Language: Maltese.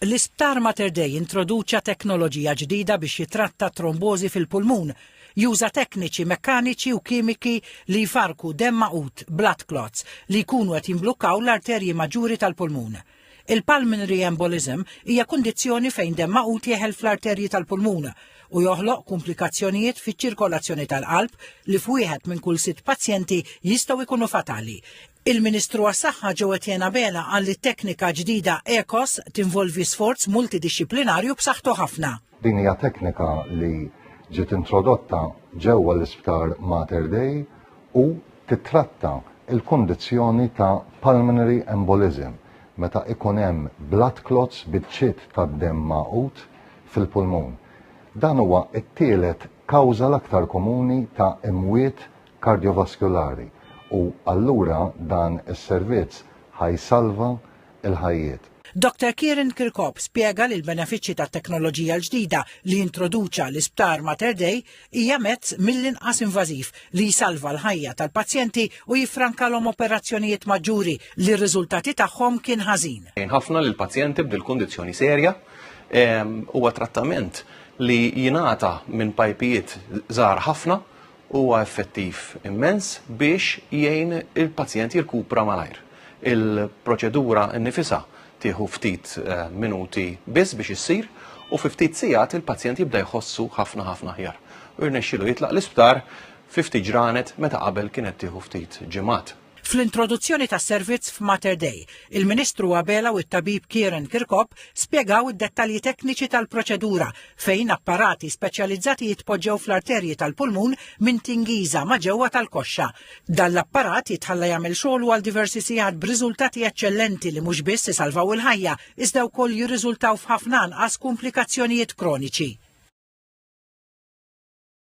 L-Isptar Mater Dei introduċa teknoloġija ġdida biex jitratta trombożi fil-pulmun. Juża tekniċi mekkaniċi u kimiki li jfarku demm maqut, blood clots, li jkunu qed jimblukkaw l-arterji maġġuri tal-pulmun. Il-pulmonary embolism hija kundizzjoni fejn demm maqut jeħel fl-arterji tal-pulmun u joħloq komplikazzjonijiet fiċ-ċirkolazzjoni tal-qalb li f'wieħed minn kull 6 pazjenti jistgħu jkunu fatali. Il-Ministru għas-Saħħa Joe Etienne Abela qal li t-teknika ġdida ECOS tinvolvi sforz multidixxiplinarju b'saħħtu ħafna. Din hija teknika li ġiet introdotta ġewwa l-Isptar Mater Dei u titratta il-kundizzjoni ta' pulmonary embolism meta ikun hemm blood clots biċċiet tad-demm maqut fil-pulmun. Dan huwa t-tielet kawża l-aktar komuni ta' imwiet kardiovaskulari u allura dan is-servizz ħajsalva il-ħajjiet. Dr. Kieran Kirkhope spjega li l-benefiċċji tat-teknoloġija l-ġdida li introduċa l-Isptar Mater Dei hija mezz mill-inqas invażiv li jsalva l-ħajja tal-pazjenti u jiffrankalhom operazzjonijiet maġġuri li r-riżultati tagħhom kien ħażin. Ħafna lil pazjenti b'dil-kundizzjoni serja huwa trattament li jingħata minn pajpijiet żgħar ħafna huwa effettiv immens biex jgħin il-pazjent jirkupra malajr. Il-proċedura nnifisha tieħu ftit minuti biss biex issir u fi ftit sigħat il-pazjent jibda jħossu ħafna aħjar. U jirnexxielu jitlaq l-isptar fi ftit ġranet meta qabel kienet tieħu ftit ġimgħat. Fl-introduzzjoni tas-servizz f'Mater Dei, il-Ministru Abela u t-tabib Kieran Kirkhope spjegaw id-dettalji tekniċi tal-proċedura fejn apparati speċjalizzati jitpoġġew fl-arterji tal-pulmun minn tingiża ma' ġewwa tal-koxxa. Dan l-apparat jitħalla jagħmel xogħlu għal diversi sigħat b'riżultati eċċellenti li mhux biss isalvaw il-ħajja iżda wkoll jirriżultaw f'ħafna anqas komplikazzjonijiet kroniċi.